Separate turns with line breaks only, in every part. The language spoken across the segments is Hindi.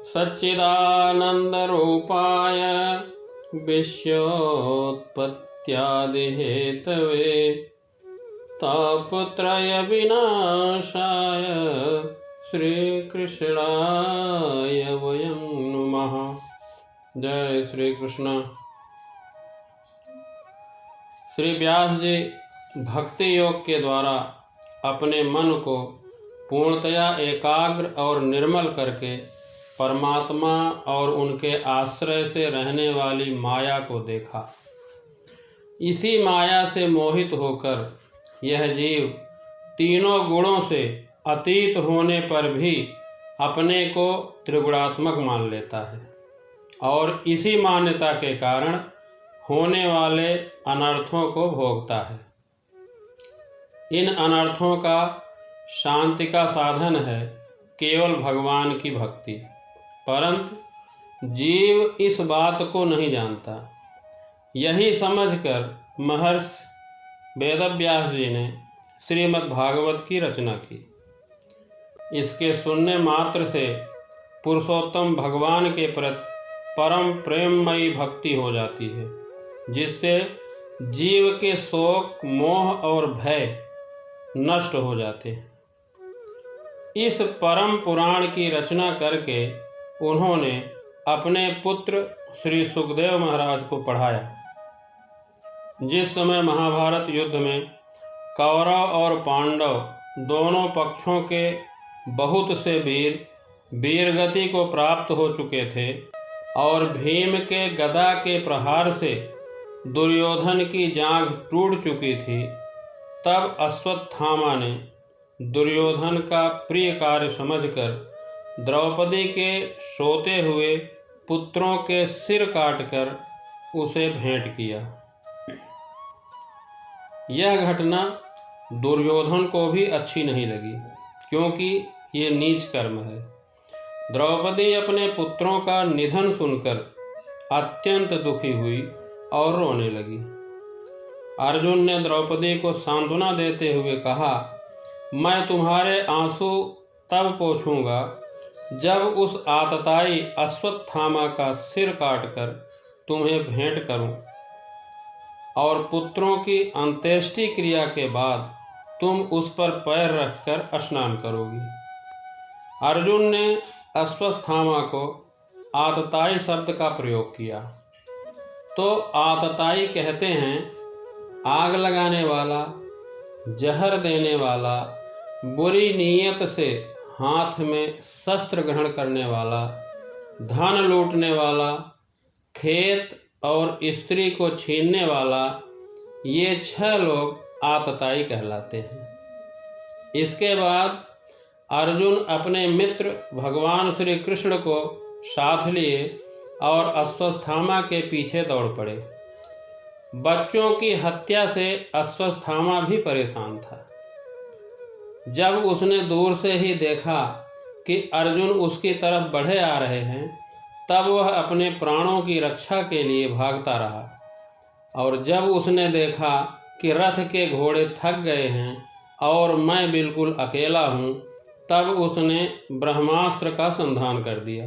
सच्चिदानन्दरूपाय विश्वोत्पत्त्यादिहेतवे तापत्रय विनाशाय श्रीकृष्णाय वयं नमः। जय श्री कृष्ण। श्री व्यास जी भक्ति योग के द्वारा अपने मन को पूर्णतया एकाग्र और निर्मल करके परमात्मा और उनके आश्रय से रहने वाली माया को देखा। इसी माया से मोहित होकर यह जीव तीनों गुणों से अतीत होने पर भी अपने को त्रिगुणात्मक मान लेता है और इसी मान्यता के कारण होने वाले अनर्थों को भोगता है। इन अनर्थों का शांति का साधन है केवल भगवान की भक्ति, परंतु जीव इस बात को नहीं जानता। यही समझकर महर्षि वेदव्यास जी ने श्रीमद् भागवत की रचना की। इसके सुनने मात्र से पुरुषोत्तम भगवान के प्रति परम प्रेममयी भक्ति हो जाती है, जिससे जीव के शोक, मोह और भय नष्ट हो जाते हैं। इस परम पुराण की रचना करके उन्होंने अपने पुत्र श्री सुखदेव महाराज को पढ़ाया। जिस समय महाभारत युद्ध में कौरव और पांडव दोनों पक्षों के बहुत से वीर वीरगति को प्राप्त हो चुके थे और भीम के गदा के प्रहार से दुर्योधन की जांघ टूट चुकी थी, तब अश्वत्थामा ने दुर्योधन का प्रिय कार्य समझकर द्रौपदी के सोते हुए पुत्रों के सिर काटकर उसे भेंट किया। यह घटना दुर्योधन को भी अच्छी नहीं लगी, क्योंकि ये नीच कर्म है। द्रौपदी अपने पुत्रों का निधन सुनकर अत्यंत दुखी हुई और रोने लगी। अर्जुन ने द्रौपदी को सांत्वना देते हुए कहा, मैं तुम्हारे आंसू तब पोंछूंगा जब उस आतताई अश्वत्थामा का सिर काटकर तुम्हें भेंट करूं और पुत्रों की अंत्येष्टि क्रिया के बाद तुम उस पर पैर रखकर स्नान करोगी। अर्जुन ने अश्वत्थामा को आतताई शब्द का प्रयोग किया। तो आतताई कहते हैं आग लगाने वाला, जहर देने वाला, बुरी नीयत से हाथ में शस्त्र ग्रहण करने वाला, धन लूटने वाला, खेत और स्त्री को छीनने वाला, ये 6 लोग आतताई कहलाते हैं। इसके बाद अर्जुन अपने मित्र भगवान श्री कृष्ण को साथ लिए और अश्वत्थामा के पीछे दौड़ पड़े। बच्चों की हत्या से अश्वत्थामा भी परेशान था। जब उसने दूर से ही देखा कि अर्जुन उसकी तरफ बढ़े आ रहे हैं, तब वह अपने प्राणों की रक्षा के लिए भागता रहा। और जब उसने देखा कि रथ के घोड़े थक गए हैं और मैं बिल्कुल अकेला हूँ, तब उसने ब्रह्मास्त्र का संधान कर दिया।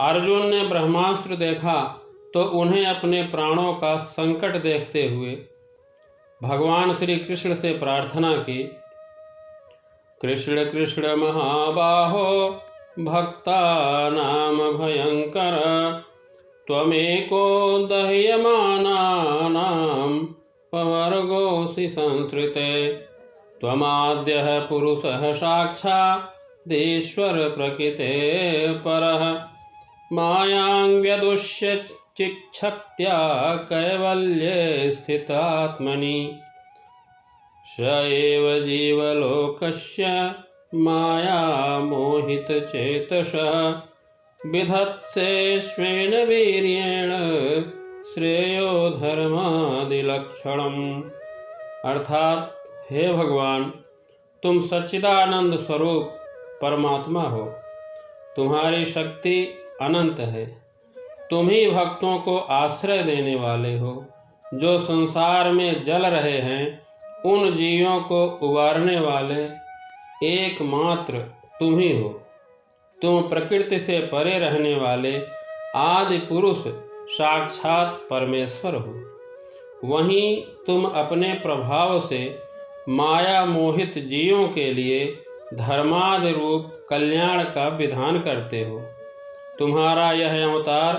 अर्जुन ने ब्रह्मास्त्र देखा तो उन्हें अपने प्राणों का संकट देखते हुए भगवान श्री कृष्ण से प्रार्थना की, कृष्ण कृष्ण महाबाहो भक्तानां भयंकर त्वमेको दह्यमानानां पवर्गोऽसि संसृते त्वमाद्यः पुरुषः साक्षादीश्वर प्रकृते परः मायां व्यदुष्य चिच्छक्त्या कैवल्ये स्थितात्मनि स एव जीवलोकस्य माया मोहितचेतसः विधत्सेष्वेन वीर्येण श्रेयो धर्मादिलक्षणम्। अर्थात हे भगवान, तुम सच्चिदानंद स्वरूप परमात्मा हो। तुम्हारी शक्ति अनंत है। तुम ही भक्तों को आश्रय देने वाले हो। जो संसार में जल रहे हैं उन जीवों को उबारने वाले एकमात्र तुम ही हो। तुम प्रकृति से परे रहने वाले आदि पुरुष साक्षात परमेश्वर हो। वहीं तुम अपने प्रभाव से माया मोहित जीवों के लिए धर्मादि रूप कल्याण का विधान करते हो। तुम्हारा यह अवतार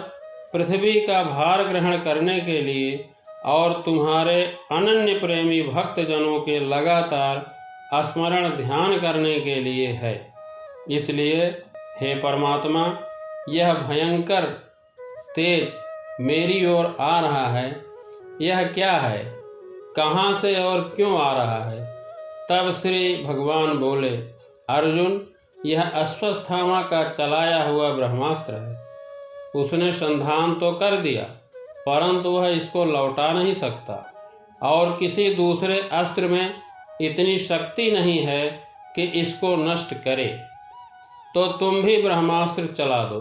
पृथ्वी का भार ग्रहण करने के लिए और तुम्हारे अनन्य प्रेमी भक्तजनों के लगातार स्मरण ध्यान करने के लिए है। इसलिए हे परमात्मा, यह भयंकर तेज मेरी ओर आ रहा है, यह क्या है, कहाँ से और क्यों आ रहा है? तब श्री भगवान बोले, अर्जुन, यह अश्वत्थामा का चलाया हुआ ब्रह्मास्त्र है। उसने संधान तो कर दिया, परंतु वह इसको लौटा नहीं सकता, और किसी दूसरे अस्त्र में इतनी शक्ति नहीं है कि इसको नष्ट करे। तो तुम भी ब्रह्मास्त्र चला दो।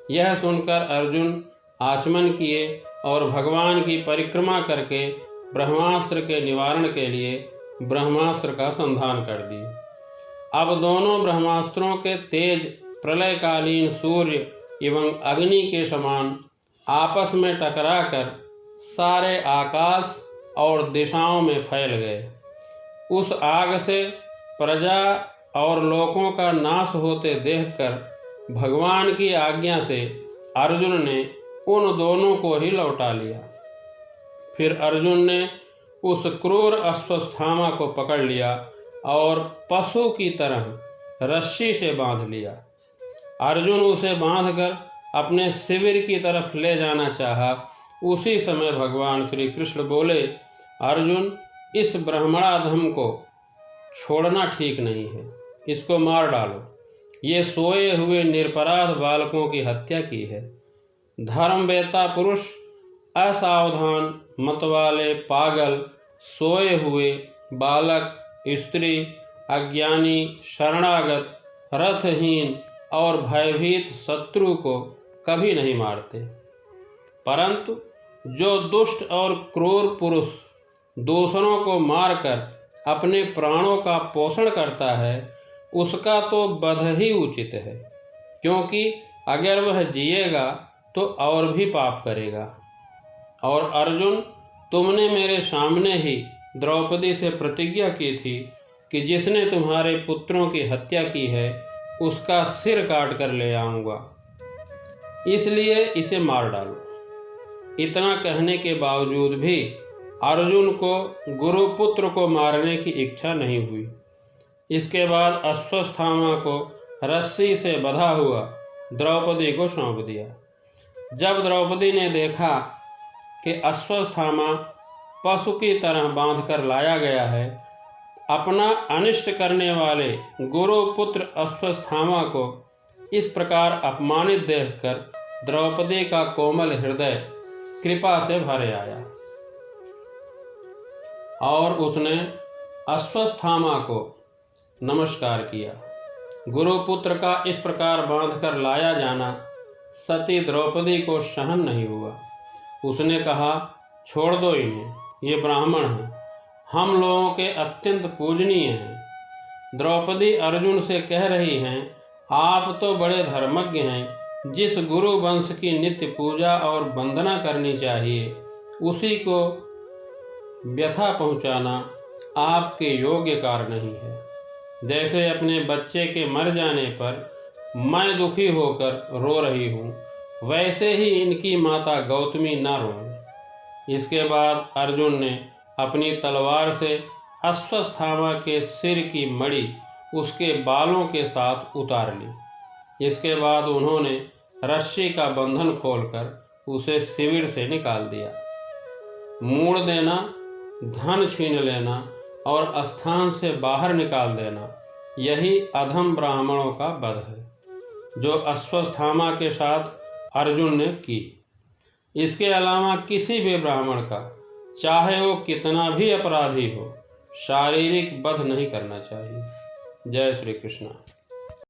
यह सुनकर अर्जुन आचमन किए और भगवान की परिक्रमा करके ब्रह्मास्त्र के निवारण के लिए ब्रह्मास्त्र का संधान कर दिए। अब दोनों ब्रह्मास्त्रों के तेज प्रलयकालीन सूर्य एवं अग्नि के समान आपस में टकराकर सारे आकाश और दिशाओं में फैल गए। उस आग से प्रजा और लोगों का नाश होते देखकर भगवान की आज्ञा से अर्जुन ने उन दोनों को ही लौटा लिया। फिर अर्जुन ने उस क्रूर अश्वत्थामा को पकड़ लिया और पशु की तरह रस्सी से बांध लिया। अर्जुन उसे बांधकर अपने शिविर की तरफ ले जाना चाहा। उसी समय भगवान श्री कृष्ण बोले, अर्जुन, इस ब्राह्मणाधम को छोड़ना ठीक नहीं है, इसको मार डालो। ये सोए हुए निरपराध बालकों की हत्या की है। धर्मवेत्ता पुरुष, असावधान, मतवाले, पागल, सोए हुए बालक, स्त्री, अज्ञानी, शरणागत, रथहीन और भयभीत शत्रु को कभी नहीं मारते, परंतु जो दुष्ट और क्रूर पुरुष दूसरों को मारकर अपने प्राणों का पोषण करता है, उसका तो वध ही उचित है, क्योंकि अगर वह जिएगा तो और भी पाप करेगा। और अर्जुन, तुमने मेरे सामने ही द्रौपदी से प्रतिज्ञा की थी कि जिसने तुम्हारे पुत्रों की हत्या की है उसका सिर काट कर ले आऊँगा, इसलिए इसे मार डालो। इतना कहने के बावजूद भी अर्जुन को गुरुपुत्र को मारने की इच्छा नहीं हुई। इसके बाद अश्वत्थामा को रस्सी से बंधा हुआ द्रौपदी को सौंप दिया। जब द्रौपदी ने देखा कि अश्वत्थामा पशु की तरह बांधकर लाया गया है, अपना अनिष्ट करने वाले गुरुपुत्र अश्वत्थामा को इस प्रकार अपमानित देखकर द्रौपदी का कोमल हृदय कृपा से भर आया और उसने अश्वत्थामा को नमस्कार किया। गुरुपुत्र का इस प्रकार बांधकर लाया जाना सती द्रौपदी को सहन नहीं हुआ। उसने कहा, छोड़ दो इन्हें, ये ब्राह्मण हैं, हम लोगों के अत्यंत पूजनीय हैं। द्रौपदी अर्जुन से कह रही हैं, आप तो बड़े धर्मज्ञ हैं, जिस गुरु वंश की नित्य पूजा और वंदना करनी चाहिए उसी को व्यथा पहुंचाना आपके योग्य कार्य नहीं है। जैसे अपने बच्चे के मर जाने पर मैं दुखी होकर रो रही हूँ, वैसे ही इनकी माता गौतमी न रोए। इसके बाद अर्जुन ने अपनी तलवार से अश्वत्थामा के सिर की मणि उसके बालों के साथ उतार ली। इसके बाद उन्होंने रस्सी का बंधन खोलकर उसे शिविर से निकाल दिया। मूड़ देना, धन छीन लेना और स्थान से बाहर निकाल देना, यही अधम ब्राह्मणों का वध है जो अश्वत्थामा के साथ अर्जुन ने की। इसके अलावा किसी भी ब्राह्मण का, चाहे वो कितना भी अपराधी हो, शारीरिक वध नहीं करना चाहिए। जय श्री कृष्ण।